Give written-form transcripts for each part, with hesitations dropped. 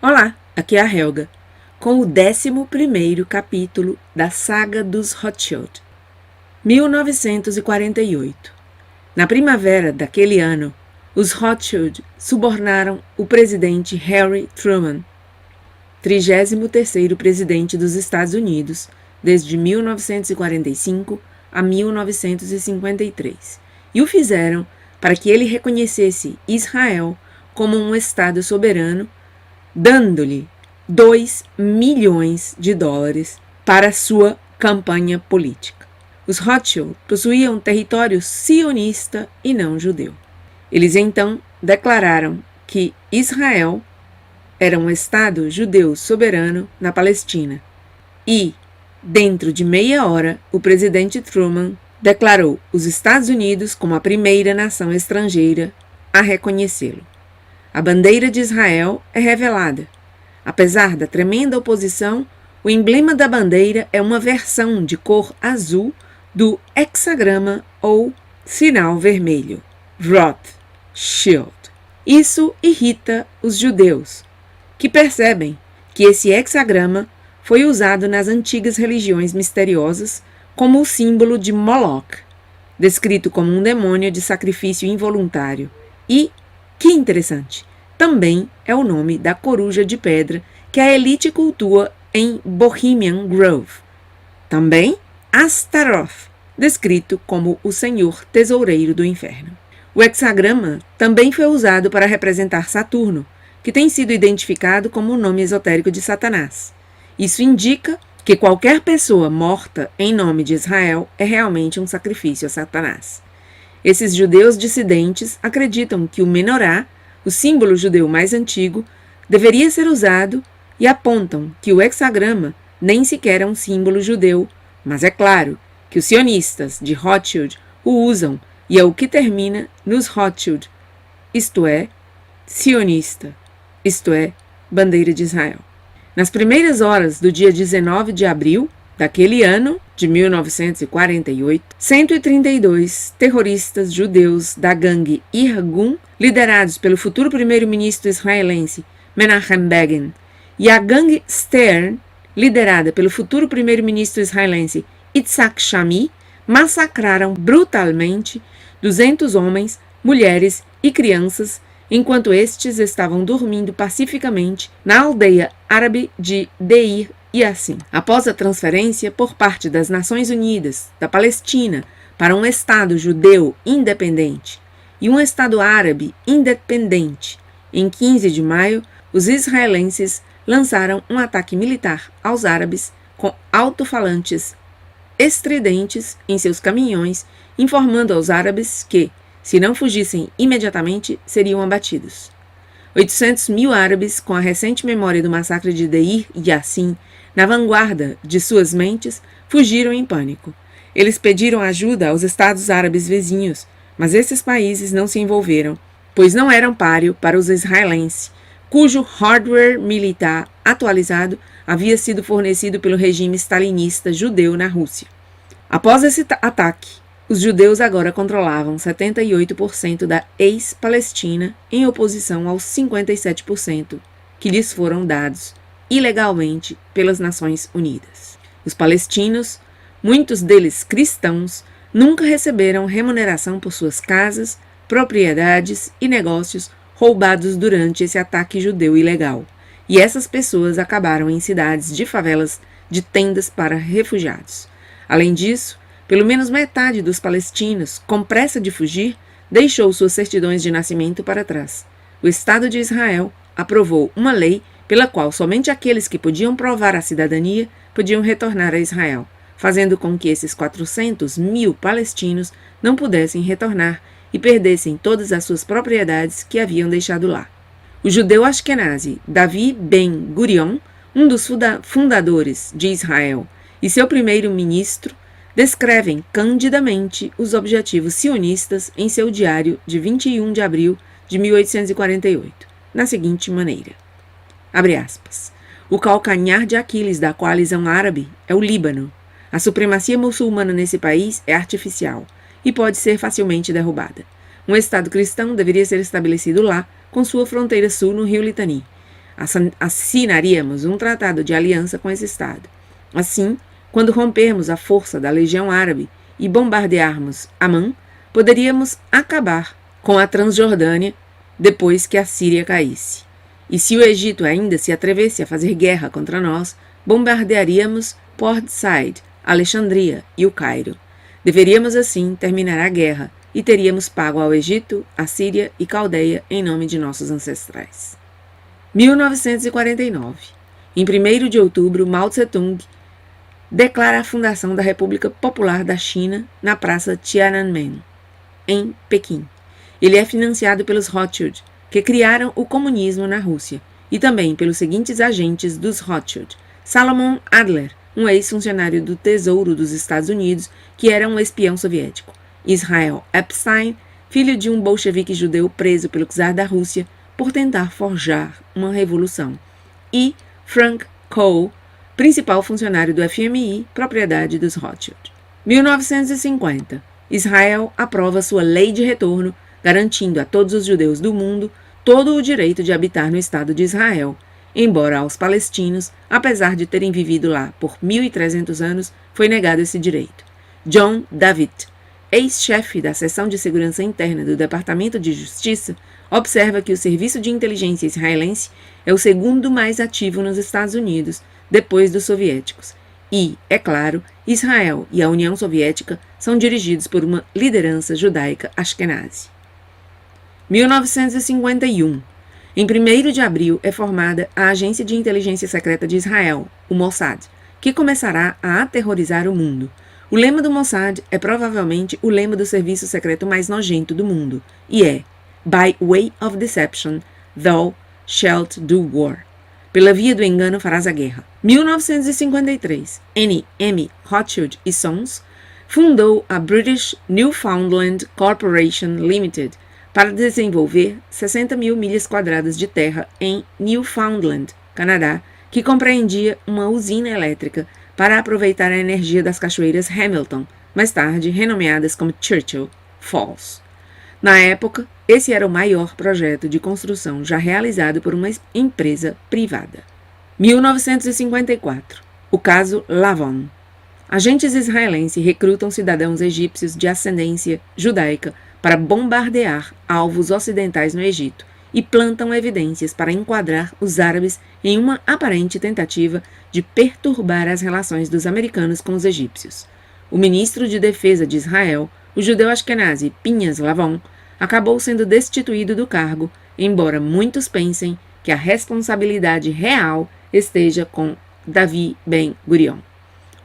Olá, aqui é a Helga, com o 11º capítulo da Saga dos Rothschild. 1948. Na primavera daquele ano, os Rothschild subornaram o presidente Harry Truman, 33º presidente dos Estados Unidos, desde 1945 a 1953, e o fizeram para que ele reconhecesse Israel como um Estado soberano, dando-lhe $2 milhões para sua campanha política. Os Rothschild possuíam território sionista e não judeu. Eles então declararam que Israel era um Estado judeu soberano na Palestina e, dentro de meia hora, o presidente Truman declarou os Estados Unidos como a primeira nação estrangeira a reconhecê-lo. A bandeira de Israel é revelada. Apesar da tremenda oposição, o emblema da bandeira é uma versão de cor azul do hexagrama ou sinal vermelho, Rothschild. Isso irrita os judeus, que percebem que esse hexagrama foi usado nas antigas religiões misteriosas como o símbolo de Moloch, descrito como um demônio de sacrifício involuntário, e, que interessante, também é o nome da coruja de pedra que a elite cultua em Bohemian Grove. Também Astaroth, descrito como o senhor tesoureiro do inferno. O hexagrama também foi usado para representar Saturno, que tem sido identificado como o nome esotérico de Satanás. Isso indica que qualquer pessoa morta em nome de Israel é realmente um sacrifício a Satanás. Esses judeus dissidentes acreditam que o menorá, o símbolo judeu mais antigo, deveria ser usado e apontam que o hexagrama nem sequer é um símbolo judeu, mas é claro que os sionistas de Rothschild o usam e é o que termina nos Rothschild, isto é, sionista, isto é, bandeira de Israel. Nas primeiras horas do dia 19 de abril daquele ano, de 1948, 132 terroristas judeus da gangue Irgun, liderados pelo futuro primeiro-ministro israelense Menachem Begin, e a gangue Stern, liderada pelo futuro primeiro-ministro israelense Yitzhak Shami, massacraram brutalmente 200 homens, mulheres e crianças, enquanto estes estavam dormindo pacificamente na aldeia árabe de Deir Yassin. Após a transferência por parte das Nações Unidas da Palestina para um Estado judeu independente e um Estado árabe independente, em 15 de maio, os israelenses lançaram um ataque militar aos árabes com alto-falantes estridentes em seus caminhões, informando aos árabes que, se não fugissem imediatamente, seriam abatidos. 800 mil árabes, com a recente memória do massacre de Deir Yassin na vanguarda de suas mentes, fugiram em pânico. Eles pediram ajuda aos estados árabes vizinhos, mas esses países não se envolveram, pois não eram páreo para os israelenses, cujo hardware militar atualizado havia sido fornecido pelo regime stalinista judeu na Rússia. Após esse ataque, os judeus agora controlavam 78% da ex-Palestina, em oposição aos 57% que lhes foram dados ilegalmente pelas Nações Unidas. Os palestinos, muitos deles cristãos, nunca receberam remuneração por suas casas, propriedades e negócios roubados durante esse ataque judeu ilegal, e essas pessoas acabaram em cidades de favelas de tendas para refugiados. Além disso, pelo menos metade dos palestinos, com pressa de fugir, deixou suas certidões de nascimento para trás. O Estado de Israel aprovou uma lei pela qual somente aqueles que podiam provar a cidadania podiam retornar a Israel, fazendo com que esses 400 mil palestinos não pudessem retornar e perdessem todas as suas propriedades que haviam deixado lá. O judeu Ashkenazi Davi Ben Gurion, um dos fundadores de Israel, e seu primeiro-ministro, descrevem candidamente os objetivos sionistas em seu diário de 21 de abril de 1848, na seguinte maneira, abre aspas, o calcanhar de Aquiles da coalizão árabe é o Líbano. A supremacia muçulmana nesse país é artificial e pode ser facilmente derrubada. Um Estado cristão deveria ser estabelecido lá, com sua fronteira sul no rio Litani. assinaríamos um tratado de aliança com esse Estado. Assim, quando rompermos a força da Legião Árabe e bombardearmos Amã, poderíamos acabar com a Transjordânia depois que a Síria caísse. E se o Egito ainda se atrevesse a fazer guerra contra nós, bombardearíamos Port Said, Alexandria e o Cairo. Deveríamos assim terminar a guerra e teríamos pago ao Egito, a Síria e Caldeia em nome de nossos ancestrais. 1949. Em 1º de outubro, Mao Tse-tung declara a fundação da República Popular da China na Praça Tiananmen, em Pequim. Ele é financiado pelos Rothschild, que criaram o comunismo na Rússia, e também pelos seguintes agentes dos Rothschild: Salomon Adler, um ex-funcionário do Tesouro dos Estados Unidos, que era um espião soviético; Israel Epstein, filho de um bolchevique judeu preso pelo czar da Rússia por tentar forjar uma revolução; e Frank Coe, principal funcionário do FMI, propriedade dos Rothschild. 1950. Israel aprova sua lei de retorno, garantindo a todos os judeus do mundo todo o direito de habitar no Estado de Israel, embora aos palestinos, apesar de terem vivido lá por 1.300 anos, foi negado esse direito. John Davitt, ex-chefe da Seção de Segurança Interna do Departamento de Justiça, observa que o Serviço de Inteligência Israelense é o segundo mais ativo nos Estados Unidos, depois dos soviéticos. E, é claro, Israel e a União Soviética são dirigidos por uma liderança judaica ashkenazi. 1951. Em 1º de abril é formada a Agência de Inteligência Secreta de Israel, o Mossad, que começará a aterrorizar o mundo. O lema do Mossad é provavelmente o lema do serviço secreto mais nojento do mundo, e é By way of deception, thou shalt do war. Pela via do engano farás a guerra. 1953. N.M. Rothschild e Sons fundou a British Newfoundland Corporation Limited para desenvolver 60 mil milhas quadradas de terra em Newfoundland, Canadá, que compreendia uma usina elétrica para aproveitar a energia das cachoeiras Hamilton, mais tarde renomeadas como Churchill Falls. Na época, esse era o maior projeto de construção já realizado por uma empresa privada. 1954. O caso Lavon. Agentes israelenses recrutam cidadãos egípcios de ascendência judaica para bombardear alvos ocidentais no Egito e plantam evidências para enquadrar os árabes em uma aparente tentativa de perturbar as relações dos americanos com os egípcios. O ministro de Defesa de Israel, o judeu ashkenazi Pinhas Lavon, acabou sendo destituído do cargo, embora muitos pensem que a responsabilidade real esteja com Davi Ben-Gurion.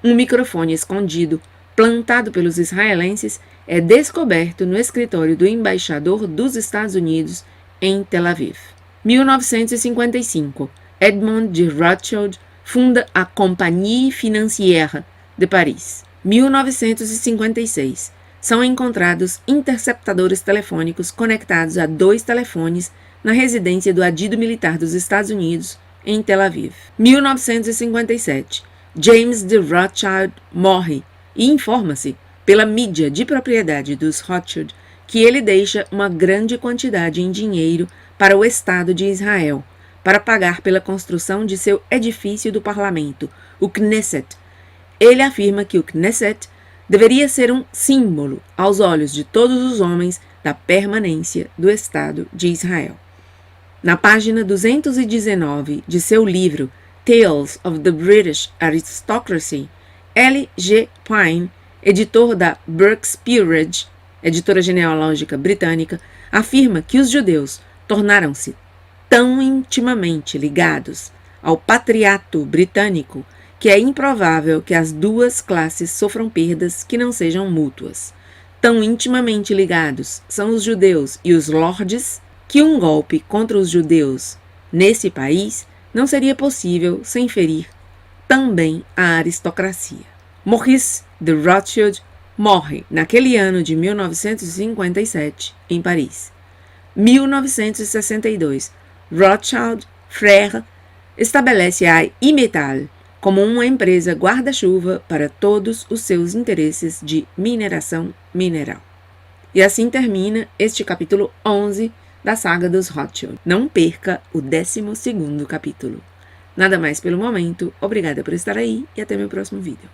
Um microfone escondido, plantado pelos israelenses, é descoberto no escritório do embaixador dos Estados Unidos em Tel Aviv. 1955. Edmond de Rothschild funda a Compagnie Financière de Paris. 1956. São encontrados interceptadores telefônicos conectados a 2 telefones na residência do adido militar dos Estados Unidos, em Tel Aviv. 1957. James de Rothschild morre e informa-se, pela mídia de propriedade dos Rothschild, que ele deixa uma grande quantidade em dinheiro para o Estado de Israel, para pagar pela construção de seu edifício do parlamento, o Knesset. Ele afirma que o Knesset deveria ser um símbolo, aos olhos de todos os homens, da permanência do Estado de Israel. Na página 219 de seu livro Tales of the British Aristocracy, L. G. Pine, editor da Burke's Peerage, editora genealógica britânica, afirma que os judeus tornaram-se tão intimamente ligados ao patriato britânico que é improvável que as duas classes sofram perdas que não sejam mútuas. Tão intimamente ligados são os judeus e os lords que um golpe contra os judeus nesse país não seria possível sem ferir também a aristocracia. Maurice de Rothschild morre naquele ano de 1957 em Paris. 1962. Rothschild Frère estabelece a Imetal como uma empresa guarda-chuva para todos os seus interesses de mineração mineral. E assim termina este capítulo 11 da saga dos Rothschild. Não perca o 12º capítulo. Nada mais pelo momento, obrigada por estar aí e até meu próximo vídeo.